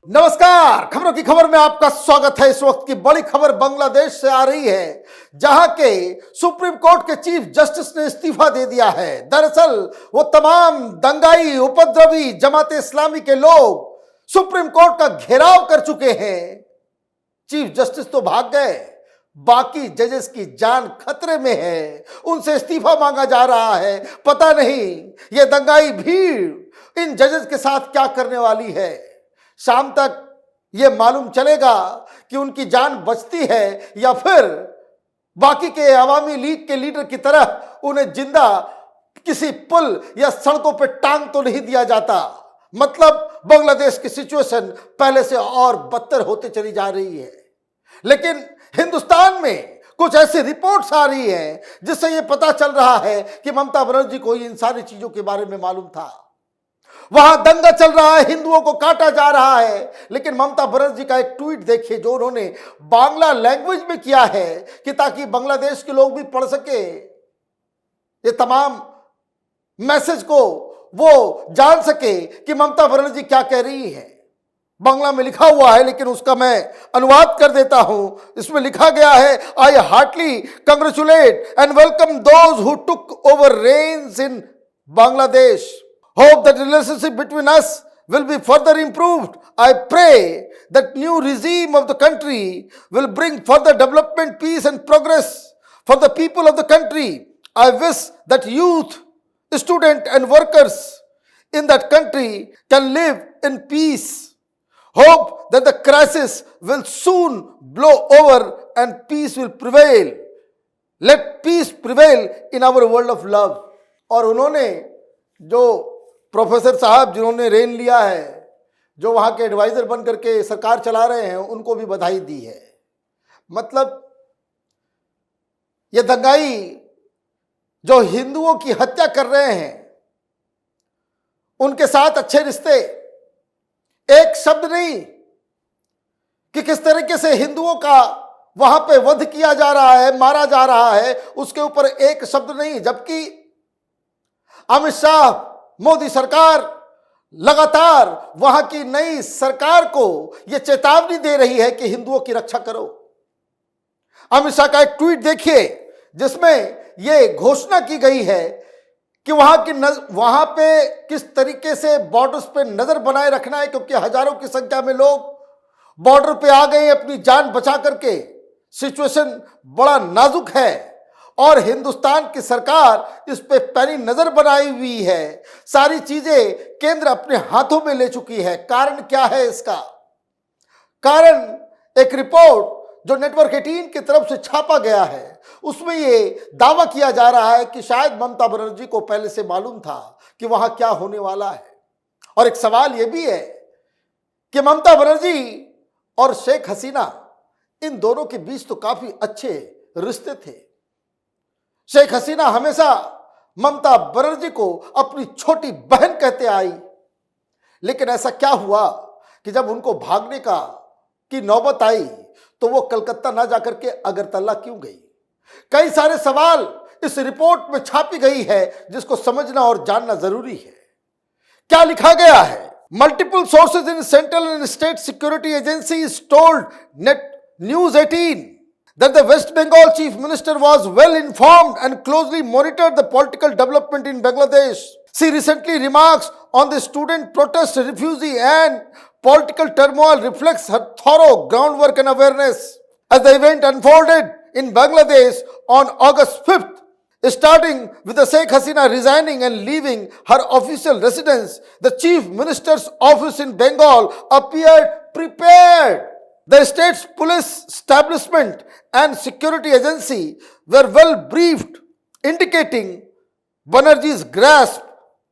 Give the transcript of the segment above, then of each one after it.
नमस्कार, खबरों की खबर में आपका स्वागत है। इस वक्त की बड़ी खबर बांग्लादेश से आ रही है, जहां के सुप्रीम कोर्ट के चीफ जस्टिस ने इस्तीफा दे दिया है। दरअसल वो तमाम दंगाई उपद्रवी जमाते इस्लामी के लोग सुप्रीम कोर्ट का घेराव कर चुके हैं। चीफ जस्टिस तो भाग गए, बाकी जजेस की जान खतरे में है, उनसे इस्तीफा मांगा जा रहा है। पता नहीं ये दंगाई भीड़ इन जजेस के साथ क्या करने वाली है। शाम तक ये मालूम चलेगा कि उनकी जान बचती है या फिर बाकी के अवामी लीग के लीडर की तरह उन्हें जिंदा किसी पुल या सड़कों पर टांग तो नहीं दिया जाता। मतलब बांग्लादेश की सिचुएशन पहले से और बदतर होती चली जा रही है। लेकिन हिंदुस्तान में कुछ ऐसी रिपोर्ट्स आ रही हैं जिससे यह पता चल रहा है कि ममता बनर्जी को इन सारी चीजों के बारे में मालूम था। वहां दंगा चल रहा है, हिंदुओं को काटा जा रहा है, लेकिन ममता बनर्जी का एक ट्वीट देखिए जो उन्होंने बांग्ला लैंग्वेज में किया है कि ताकि बांग्लादेश के लोग भी पढ़ सके ये तमाम मैसेज को, वो जान सके कि ममता बनर्जी क्या कह रही है। बांग्ला में लिखा हुआ है, लेकिन उसका मैं अनुवाद कर देता हूं। इसमें लिखा गया है, I heartily congratulate and welcome those who took over reins in Bangladesh. Hope that relationship between us will be further improved. I pray that new regime of the country will bring further development, peace and progress for the people of the country. I wish that youth, students and workers in that country can live in peace. Hope that the crisis will soon blow over and peace will prevail. Let peace prevail in our world of love. और उन्होंने जो professor साहब जिन्होंने rain लिया है, जो वहां के एडवाइजर बन करके सरकार चला रहे हैं, उनको भी बधाई दी है। मतलब ये दंगाई जो हिंदुओं की हत्या कर रहे हैं, उनके साथ अच्छे रिश्ते, एक शब्द नहीं कि किस तरीके से हिंदुओं का वहां पे वध किया जा रहा है, मारा जा रहा है, उसके ऊपर एक शब्द नहीं। जबकि अमित शाह, मोदी सरकार लगातार वहां की नई सरकार को यह चेतावनी दे रही है कि हिंदुओं की रक्षा करो। अमित शाह का एक ट्वीट देखिए जिसमें यह घोषणा की गई है कि वहां पे किस तरीके से बॉर्डर्स पे नजर बनाए रखना है, क्योंकि हजारों की संख्या में लोग बॉर्डर पे आ गए अपनी जान बचा करके। सिचुएशन बड़ा नाजुक है और हिंदुस्तान की सरकार इस पे पैनी नजर बनाई हुई है। सारी चीजें केंद्र अपने हाथों में ले चुकी है। कारण क्या है इसका? कारण एक रिपोर्ट जो नेटवर्क 18 की तरफ से छापा गया है, उसमें ये दावा किया जा रहा है कि शायद ममता बनर्जी को पहले से मालूम था कि वहां क्या होने वाला है। और एक सवाल यह भी है कि ममता बनर्जी और शेख हसीना, इन दोनों के बीच तो काफी अच्छे रिश्ते थे। शेख हसीना हमेशा ममता बनर्जी को अपनी छोटी बहन कहते आई, लेकिन ऐसा क्या हुआ कि जब उनको भागने की नौबत आई तो वो कलकत्ता ना जाकर के अगरतला क्यों गई? कई सारे सवाल इस रिपोर्ट में छापी गई है जिसको समझना और जानना जरूरी है। क्या लिखा गया है? Multiple sources in central and state security agencies told net news 18 that the West Bengal Chief Minister was well informed and closely monitored the political development in Bangladesh. She recently remarks on the student protest, refugee and political turmoil reflects her thorough groundwork and awareness. As the event unfolded in Bangladesh on August 5th, starting with the Sheikh Hasina resigning and leaving her official residence, the Chief Minister's office in Bengal appeared prepared. The state's police establishment and security agency were well briefed, indicating Banerjee's grasp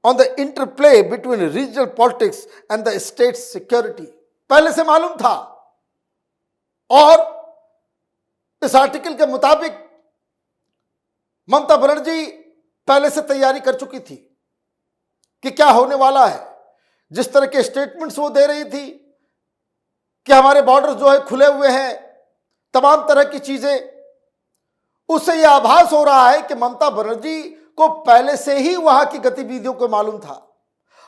on the interplay between regional politics and the state's security. पहले से मालूम था और इस article के मुताबिक ममता बनर्जी पहले से तैयारी कर चुकी थी कि क्या होने वाला है। जिस तरह के स्टेटमेंट्स वो दे रही थी कि हमारे बॉर्डर जो है खुले हुए हैं, तमाम तरह की चीजें, उससे यह आभास हो रहा है कि ममता बनर्जी को पहले से ही वहां की गतिविधियों को मालूम था।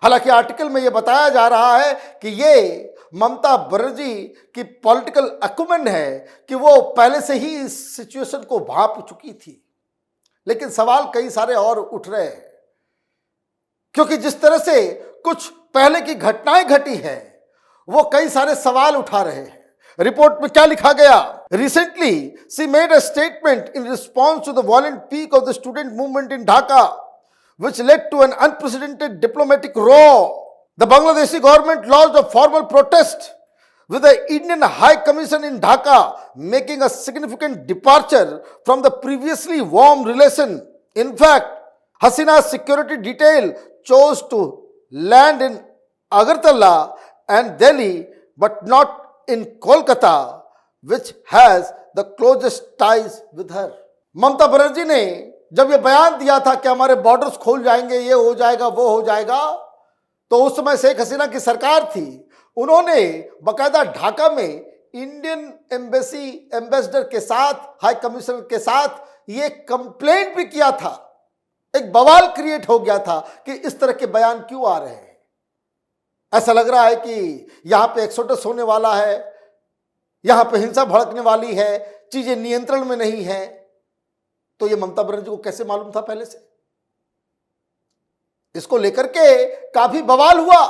हालांकि आर्टिकल में यह बताया जा रहा है कि ये ममता बनर्जी की पॉलिटिकल अक्यूमेंट है कि वो पहले से ही इस सिचुएशन को भांप चुकी थी। लेकिन सवाल कई सारे और उठ रहे हैं, क्योंकि जिस तरह से कुछ पहले की घटनाएं घटी है वो कई सारे सवाल उठा रहे हैं। रिपोर्ट में क्या लिखा गया? Recently she made a statement in response to the violent peak of the student movement in Dhaka which led to an unprecedented diplomatic row. The Bangladeshi government launched a formal protest with the Indian High Commission in Dhaka making a significant departure from the previously warm relation. In fact, Hasina's security detail chose to land in Agartala and Delhi but not in Kolkata, which has the closest ties with her. Mamata Banerjee ने जब ये बयान दिया था कि हमारे borders खोल जाएंगे, ये हो जाएगा, वो हो जाएगा, तो उस समय शेख हसीना की सरकार थी। उन्होंने बकायदा ढाका में इंडियन एम्बेसडर के साथ, हाई कमिश्नर के साथ ये कंप्लेंट भी किया था। एक बवाल क्रिएट हो गया था कि इस तरह के बयान क्यों आ रहे हैं। ऐसा लग रहा है कि यहां पे एक्सोडस होने वाला है, यहां पे हिंसा भड़कने वाली है, चीजें नियंत्रण में नहीं है। तो ये ममता बनर्जी को कैसे मालूम था पहले से? इसको लेकर के काफी बवाल हुआ।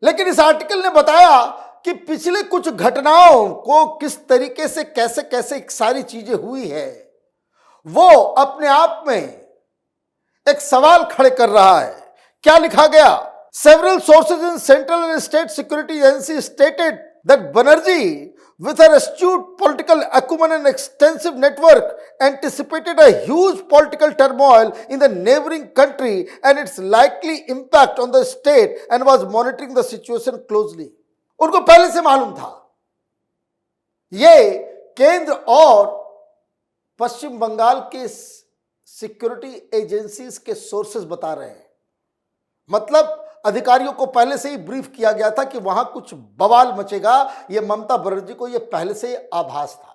लेकिन इस आर्टिकल ने बताया कि पिछले कुछ घटनाओं को किस तरीके से कैसे कैसे सारी चीजें हुई है, वो अपने आप में एक सवाल खड़े कर रहा है। क्या लिखा गया? Several sources in central and state security agencies stated that Banerjee, with her astute political acumen and extensive network, anticipated a huge political turmoil in the neighboring country and its likely impact on the state and was monitoring the situation closely. उनको पहले से मालूम था। ये केंद्र और पश्चिम बंगाल के security agencies के सोर्सेस बता रहे हैं। मतलब अधिकारियों को पहले से ही ब्रीफ किया गया था कि वहां कुछ बवाल मचेगा। यह ममता बनर्जी को यह पहले से आभास था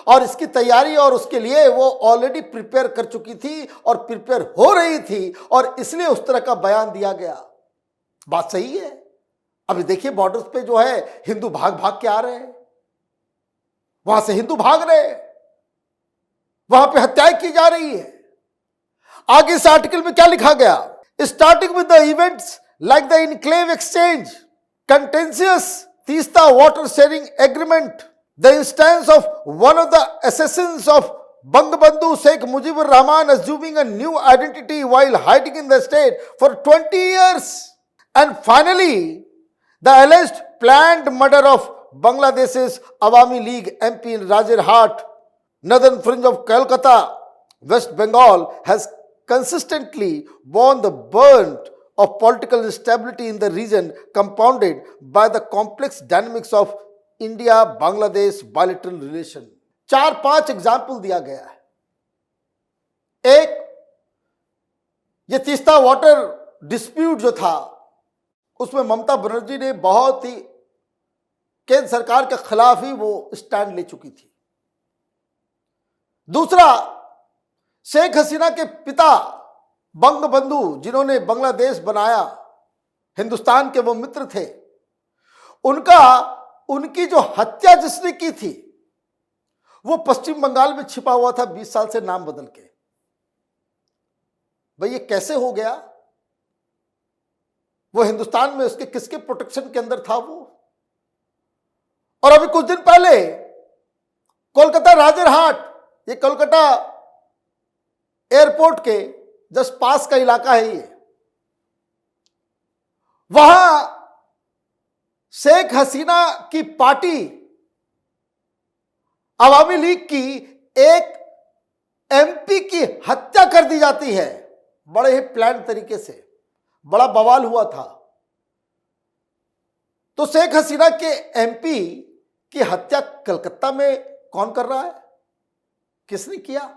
और इसकी तैयारी और उसके लिए वो ऑलरेडी प्रिपेयर कर चुकी थी और प्रिपेयर हो रही थी और इसलिए उस तरह का बयान दिया गया। बात सही है। अभी देखिए बॉर्डर्स पे जो है हिंदू भाग भाग के आ रहे हैं, वहां से हिंदू भाग रहे हैं, वहां पे हत्याएं की जा रही है। आगे इस आर्टिकल में क्या लिखा गया? Starting with the events like the enclave exchange, contentious Teesta water sharing agreement, the instance of one of the assassins of Bangabandhu Sheikh Mujibur Rahman assuming a new identity while hiding in the state for 20 years, and finally the alleged planned murder of Bangladesh's Awami League MP in Rajarhat, northern fringe of Kolkata, West Bengal, has consistently borne the brunt of political instability in the region, compounded by the complex dynamics of India-Bangladesh bilateral relation. 4-5 example दिया गया है। एक, ये Teesta water dispute जो था उसमें ममता बनर्जी ने बहुत ही केंद्र सरकार के खिलाफ ही वो स्टैंड ले चुकी थी। दूसरा, शेख हसीना के पिता बंगबंधु, जिन्होंने बांग्लादेश बनाया, हिंदुस्तान के वो मित्र थे, उनकी जो हत्या जिसने की थी वो पश्चिम बंगाल में छिपा हुआ था 20 साल से नाम बदल के। भाई ये कैसे हो गया? वो हिंदुस्तान में उसके किसके प्रोटेक्शन के अंदर था वो? और अभी कुछ दिन पहले कोलकाता राजरहाट, ये कोलकाता एयरपोर्ट के जस्ट पास का इलाका है, ये वहां शेख हसीना की पार्टी अवामी लीग की एक एमपी की हत्या कर दी जाती है। बड़े ही प्लान तरीके से बड़ा बवाल हुआ था। तो शेख हसीना के एमपी की हत्या कलकत्ता में कौन कर रहा है? किसने किया?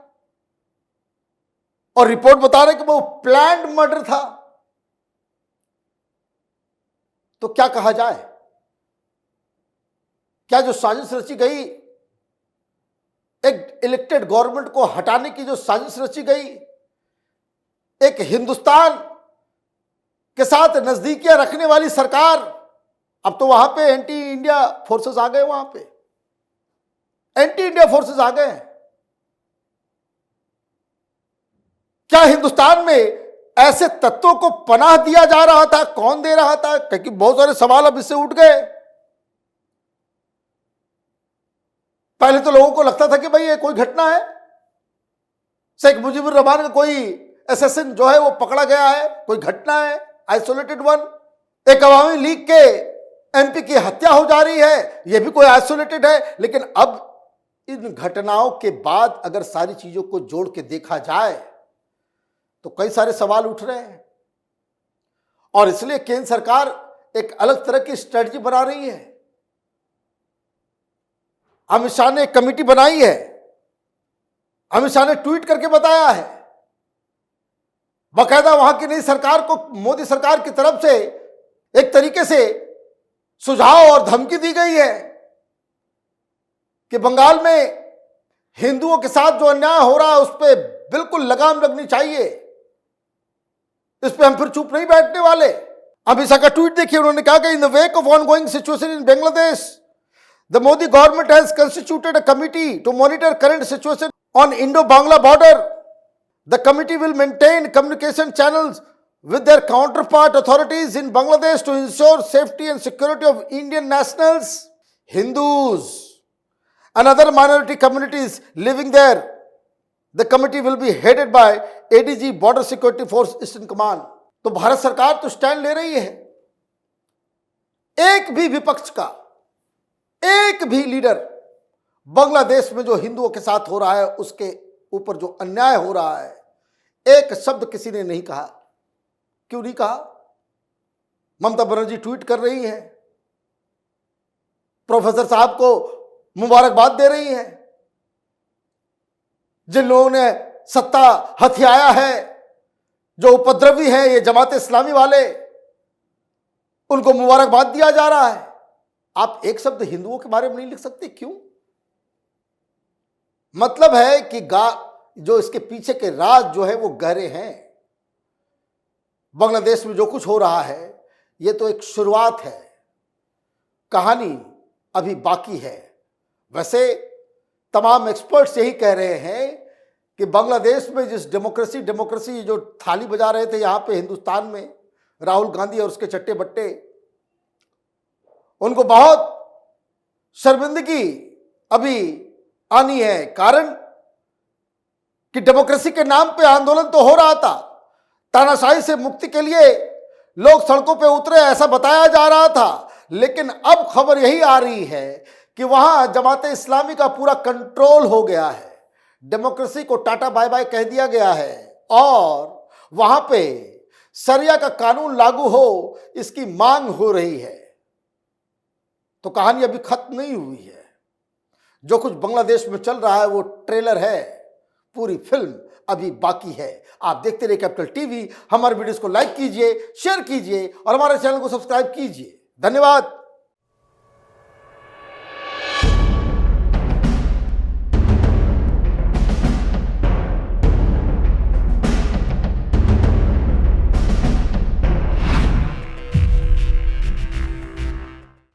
और रिपोर्ट बता रहे कि वो प्लान्ड मर्डर था। तो क्या कहा जाए? क्या जो साजिश रची गई, एक इलेक्टेड गवर्नमेंट को हटाने की जो साजिश रची गई, एक हिंदुस्तान के साथ नजदीकियां रखने वाली सरकार, अब तो वहां पे एंटी इंडिया फोर्सेस आ गए, वहां पे एंटी इंडिया फोर्सेस आ गए। क्या हिंदुस्तान में ऐसे तत्वों को पनाह दिया जा रहा था? कौन दे रहा था? क्योंकि बहुत सारे सवाल अब इससे उठ गए। पहले तो लोगों को लगता था कि भाई ये कोई घटना है, शेख मुजीबुर रहमान का कोई असैसिन जो है वो पकड़ा गया है, कोई घटना है, आइसोलेटेड वन। एक अवामी लीग के एमपी की हत्या हो जा रही है, यह भी कोई आइसोलेटेड है। लेकिन अब इन घटनाओं के बाद अगर सारी चीजों को जोड़ के देखा जाए तो कई सारे सवाल उठ रहे हैं, और इसलिए केंद्र सरकार एक अलग तरह की स्ट्रेटजी बना रही है। अमित शाह ने एक कमेटी बनाई है, अमित शाह ने ट्वीट करके बताया है, बाकायदा वहां की नई सरकार को मोदी सरकार की तरफ से एक तरीके से सुझाव और धमकी दी गई है कि बंगाल में हिंदुओं के साथ जो अन्याय हो रहा है उस पर बिल्कुल लगाम लगनी चाहिए, इस पे हम फिर चुप नहीं बैठने वाले। अमित शाह का ट्वीट देखिए, उन्होंने कहा कि in the wake of ongoing situation in Bangladesh, the Modi government has constituted a committee to monitor current situation on इंडो-बांग्ला border. The committee will maintain communication channels with their counterpart authorities in Bangladesh to ensure safety and security of Indian nationals, Hindus and other minority communities living there. The committee will be headed by ADG Border Security Force Eastern Command. तो भारत सरकार तो stand ले रही है। एक भी विपक्ष का एक भी लीडर बांग्लादेश में जो हिंदुओं के साथ हो रहा है उसके ऊपर जो अन्याय हो रहा है, एक शब्द किसी ने नहीं कहा। क्यों नहीं कहा? ममता बनर्जी ट्वीट कर रही हैं, प्रोफेसर साहब को मुबारकबाद दे रही हैं, जिन लोगों ने सत्ता हथियाया है, जो उपद्रवी हैं ये जमात इस्लामी वाले, उनको मुबारकबाद दिया जा रहा है। आप एक शब्द हिंदुओं के बारे में नहीं लिख सकते, क्यों? मतलब है कि जो इसके पीछे के राज जो है वो गहरे हैं। बांग्लादेश में जो कुछ हो रहा है ये तो एक शुरुआत है, कहानी अभी बाकी है। वैसे तमाम एक्सपर्ट्स यही कह रहे हैं कि बांग्लादेश में जिस डेमोक्रेसी जो थाली बजा रहे थे यहां पे हिंदुस्तान में राहुल गांधी और उसके चट्टे बट्टे, उनको बहुत शर्मिंदगी अभी आनी है। कारण कि डेमोक्रेसी के नाम पे आंदोलन तो हो रहा था, तानाशाही से मुक्ति के लिए लोग सड़कों पे उतरे ऐसा बताया जा रहा था, लेकिन अब खबर यही आ रही है कि वहां जमात इस्लामी का पूरा कंट्रोल हो गया है, डेमोक्रेसी को टाटा बाय बाय कह दिया गया है, और वहां पे शरिया का कानून लागू हो इसकी मांग हो रही है। तो कहानी अभी खत्म नहीं हुई है। जो कुछ बांग्लादेश में चल रहा है वो ट्रेलर है, पूरी फिल्म अभी बाकी है। आप देखते रहिए कैपिटल टीवी। हमारे वीडियोस को लाइक कीजिए, शेयर कीजिए और हमारे चैनल को सब्सक्राइब कीजिए। धन्यवाद।